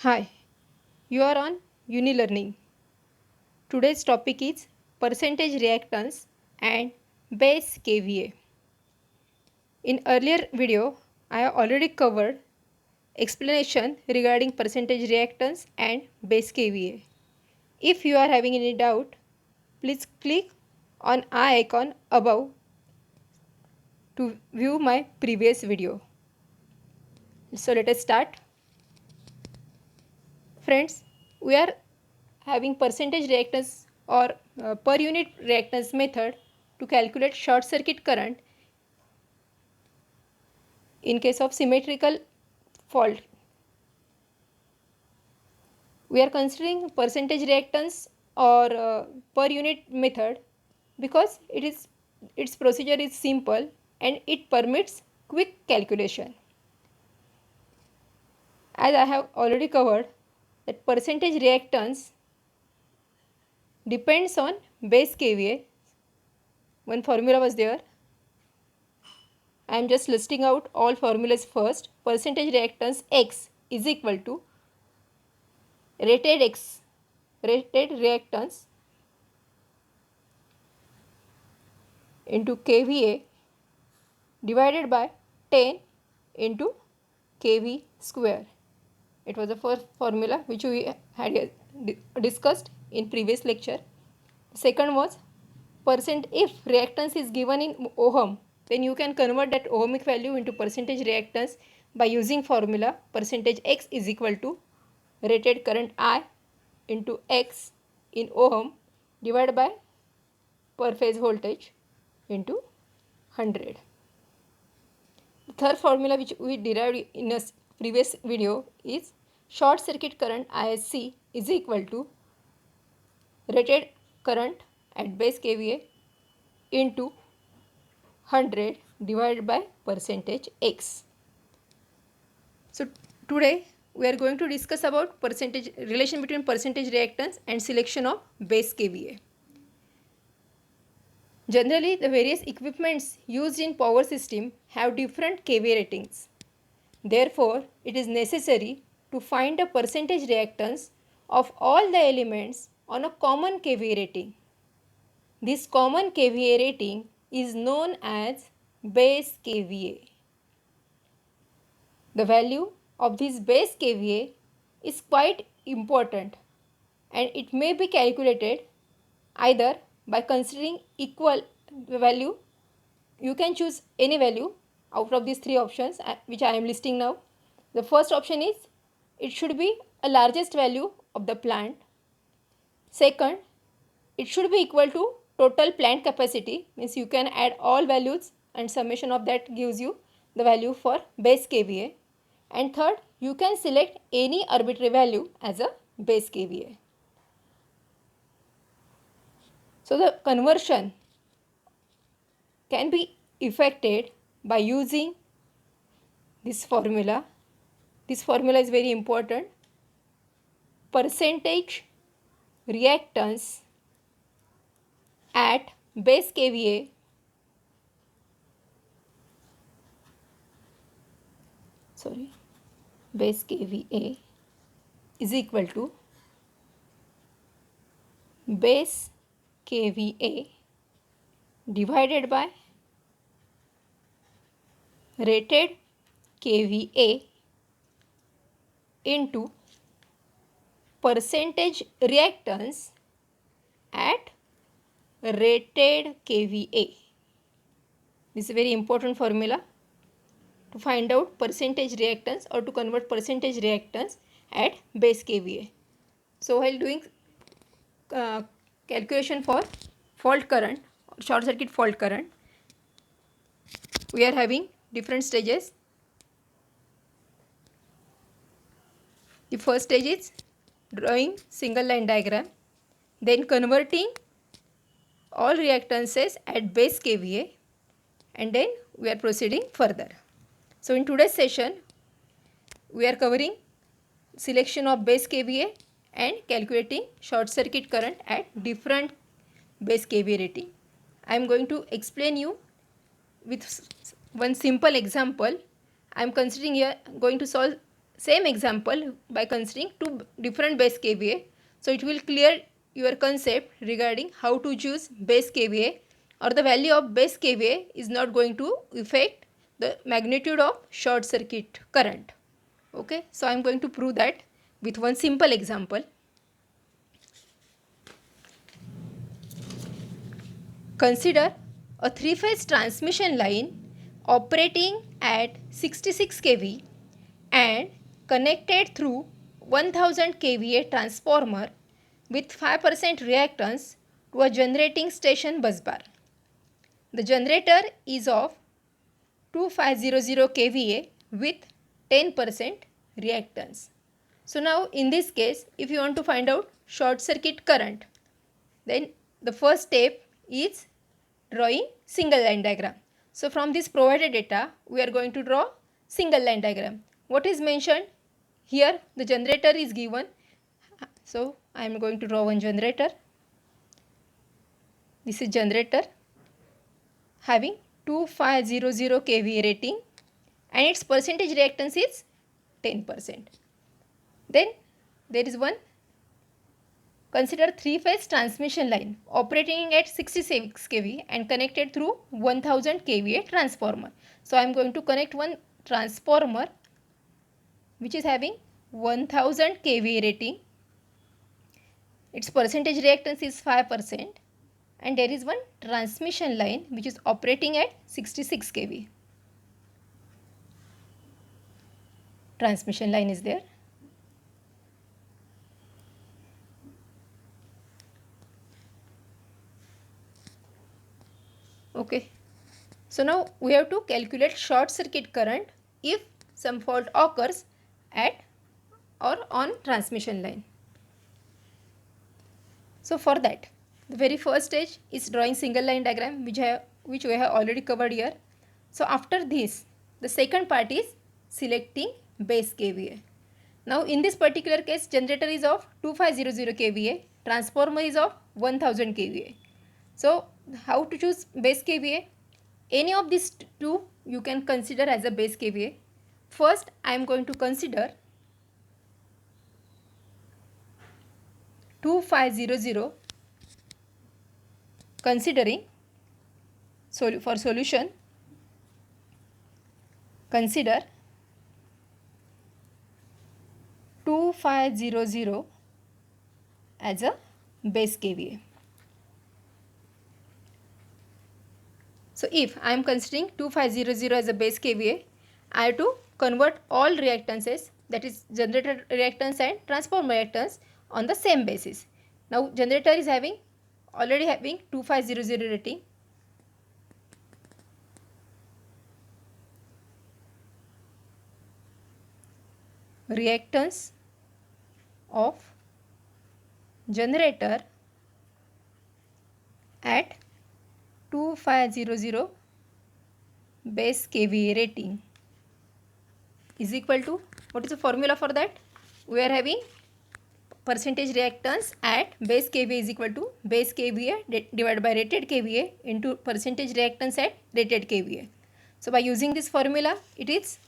Hi, you are on UniLearning. Today's topic is percentage reactance and base kVA. In earlier video, I have already covered explanation regarding percentage reactance and base kVA. If you are having any doubt, please click on I icon above to view my previous video. So let us start. Friends, we are having percentage reactance or per unit reactance method to calculate short circuit current in case of symmetrical fault. We are considering percentage reactance or per unit method because its procedure is simple and it permits quick calculation. As I have already covered that percentage reactance depends on base kVA. One formula was there. I am just listing out all formulas first. Percentage reactance X is equal to rated reactance into kVA divided by 10 into kV square. It was the first formula which we had discussed in previous lecture. Second was if reactance is given in ohm, then you can convert that ohmic value into percentage reactance by using formula percentage X is equal to rated current I into X in ohm divided by per phase voltage into 100. The third formula which we derived in a previous video is short circuit current ISC is equal to rated current at base kVA into 100 divided by percentage X. So today we are going to discuss about percentage relation between percentage reactance and selection of base kVA. Generally, the various equipments used in power system have different kVA ratings. Therefore, it is necessary to find a percentage reactance of all the elements on a common kVA rating. This common kVA rating is known as base kVA. The value of this base kVA is quite important and it may be calculated either by considering equal value. You can choose any value out of these three options which I am listing now. The first option is it should be a largest value of the plant. Second, it should be equal to total plant capacity, means you can add all values and summation of that gives you the value for base kVA. And third, you can select any arbitrary value as a base kVA. So the conversion can be effected by using this formula. This formula is very important. Percentage reactance at base kVA base kVA is equal to base kVA divided by rated kVA into percentage reactance at rated kVA. This is a very important formula to find out percentage reactance or to convert percentage reactance at base kVA. So while doing calculation for fault current or short circuit fault current, we are having different stages. The first stage is drawing single line diagram, then converting all reactances at base kVA, and then we are proceeding further. So in today's session we are covering selection of base kVA and calculating short circuit current at different base kVA rating. I am going to explain you with one simple example. I am considering here going to solve same example by considering two different base kVA. So it will clear your concept regarding how to choose base kVA, or the value of base kVA is not going to affect the magnitude of short circuit current. Okay, so I am going to prove that with one simple example. Consider a three-phase transmission line operating at 66 kV and connected through 1000 kVA transformer with 5% reactance to a generating station busbar. The generator is of 2500 kVA with 10% reactance. So now in this case, if you want to find out short circuit current, then the first step is drawing single line diagram. So from this provided data, we are going to draw single line diagram. What is mentioned here? The generator is given. So I am going to draw one generator. This is generator having 2500 kVA rating and its percentage reactance is 10%. Then there is one. Consider three-phase transmission line operating at 66 kV and connected through 1000 kVA transformer. So I am going to connect one transformer which is having 1000 kVA rating. Its percentage reactance is 5%, and there is one transmission line which is operating at 66 kV. Transmission line is there. Okay, so now we have to calculate short circuit current if some fault occurs at or on transmission line. So for that, the very first stage is drawing single line diagram, which we have already covered here. So after this, the second part is selecting base kVA. Now in this particular case, generator is of 2500 kVA, transformer is of 1000 kVA. So how to choose base kVA? Any of these two you can consider as a base kVA. First, I am going to consider 2500, considering for solution, consider 2500 as a base kVA. So if I am considering 2500 as a base kVA, I have to convert all reactances, that is generator reactance and transformer reactance, on the same basis. Now generator is already having 2500 rating. Reactance of generator at 2500 base kVA rating is equal to, what is the formula for that? We are having percentage reactance at base kVA is equal to base kVA divided by rated kVA into percentage reactance at rated kVA. So by using this formula, it is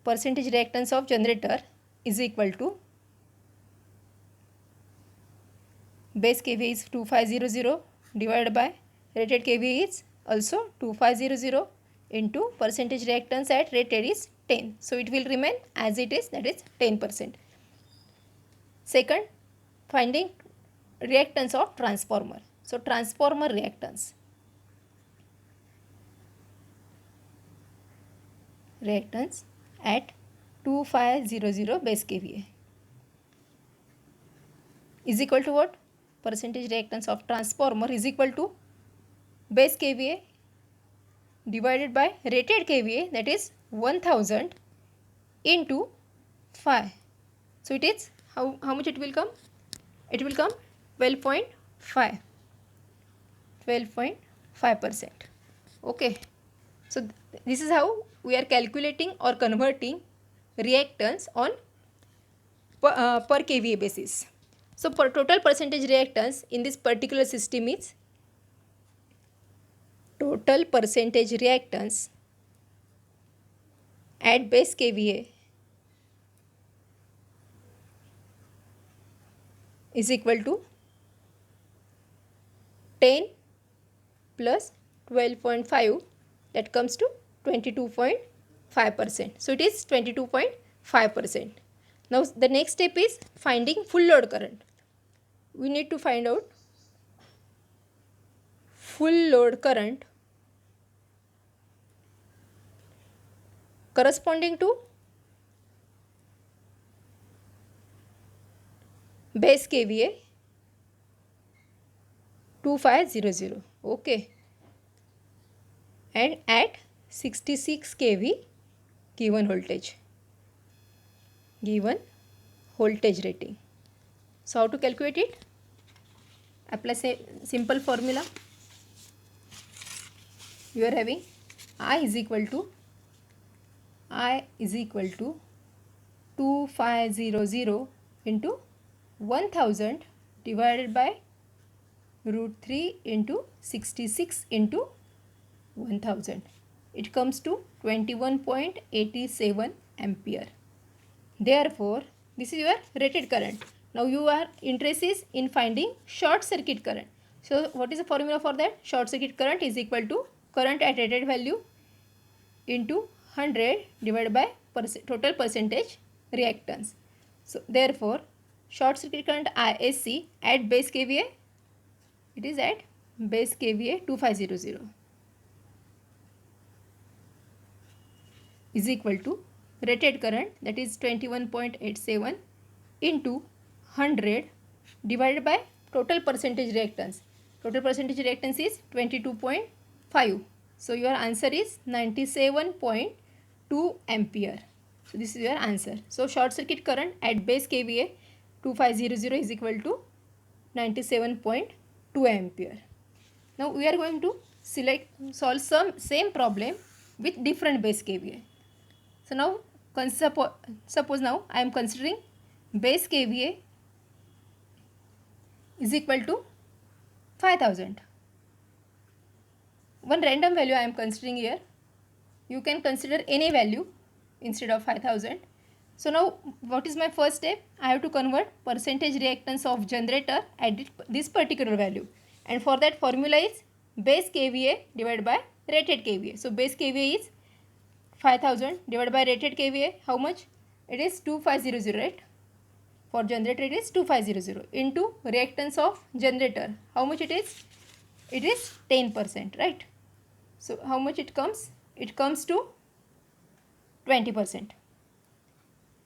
percentage reactance of generator is equal to base kVA is 2500 divided by rated kVA is also 2500 into percentage reactance at rated is 10. So it will remain as it is, that is 10%. Second, finding reactance of transformer. So transformer reactance. Reactance at 2500 base kVA is equal to what? Percentage reactance of transformer is equal to base kVA divided by rated kVA, that is 1000 into 5. So it is how much it will come? It will come 12.5. 12.5%. Okay. So this is how we are calculating or converting reactance on per kVA basis. So per total percentage reactance in this particular system is total percentage reactance at base kVA is equal to 10 plus 12.5, that comes to 22.5%. So it is 22.5%. Now the next step is finding full load current. We need to find out full load current corresponding to base kVA 2500, okay, and at 66 kV given voltage rating. So how to calculate it? Apply simple formula. You are having I is equal to 2500 into 1000 divided by root 3 into 66 into 1000. It comes to 21.87 ampere. Therefore, this is your rated current. Now your interest is in finding short circuit current. So what is the formula for that? Short circuit current is equal to current at rated value into 100 divided by total percentage reactance. So therefore, short circuit current ISC at base kVA, it is at base kVA 2500 is equal to rated current, that is 21.87 into 100 divided by total percentage reactance. Total percentage reactance is 22.5. So your answer is 97.2 ampere. So this is your answer. So short circuit current at base kVA 2500 is equal to 97.2 ampere. Now we are going to solve some same problem with different base kVA. So now suppose now I am considering base kVA is equal to 5000. One random value I am considering here. You can consider any value instead of 5000. So now what is my first step? I have to convert percentage reactance of generator at this particular value. And for that formula is base kVA divided by rated kVA. So base kVA is 5000 divided by rated kVA. How much? It is 2500, right? For generator it is 2500 into reactance of generator. How much it is? It is 10%, right? So how much it comes? It comes to 20%.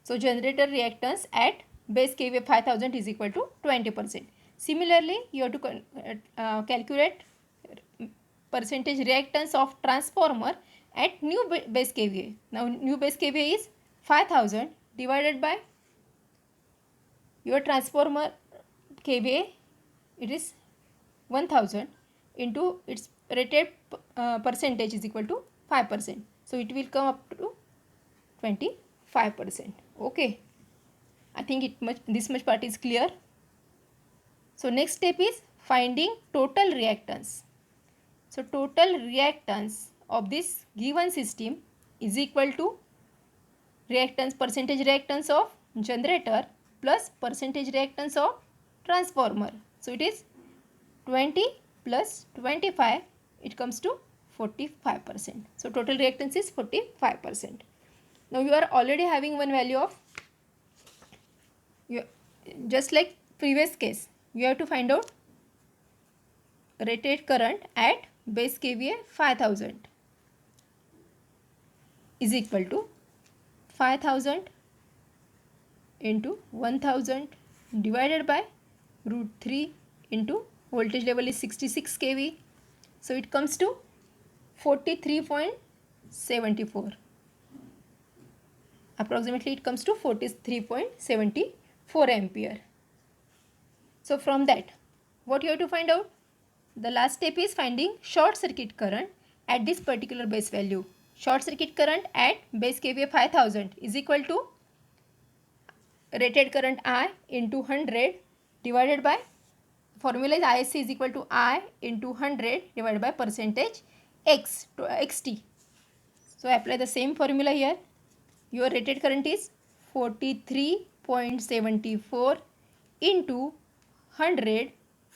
So generator reactance at base kVA 5000 is equal to 20%. Similarly, you have to calculate percentage reactance of transformer at new base kVA. Now new base kVA is 5000 divided by your transformer kVA, it is 1000 into its rated percentage is equal to 5%. So it will come up to 25%. Okay, I think this much part is clear. So next step is finding total reactance. So total reactance of this given system is equal to percentage reactance of generator plus percentage reactance of transformer. So it is 20 plus 25, it comes to 45%. So total reactance is 45%. Now you are already having one value of, just like previous case, you have to find out rated current at base kVA 5000 is equal to 5000 into 1000 divided by root 3 into voltage level is 66 kV. So it comes to 43.74. Approximately it comes to 43.74 ampere. So from that, what you have to find out? The last step is finding short circuit current at this particular base value. Short circuit current at base kVA 5000 is equal to rated current I into 100 divided by, formula is ISC is equal to I into 100 divided by percentage X to XT. So apply the same formula here. Your rated current is 43.74 into 100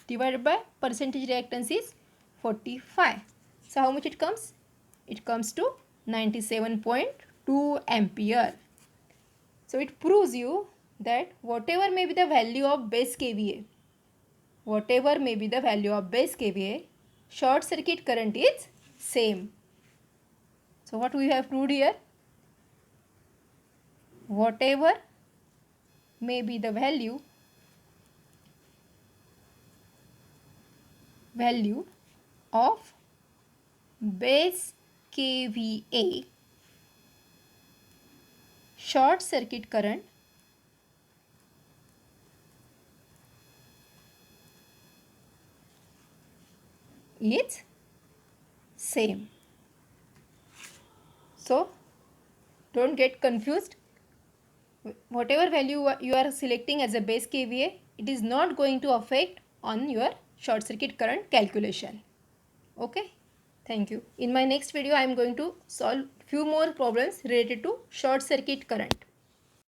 divided by percentage reactance is 45. So how much it comes? It comes to 97.2 ampere. So it proves you that whatever may be the value of base kVA, short circuit current is same. So what we have proved here? Whatever may be the value of base kVA, short circuit current is same. So don't get confused. Whatever value you are selecting as a base kVA, it is not going to affect on your short circuit current calculation. Okay, thank you. In my next video I am going to solve few more problems related to short circuit current.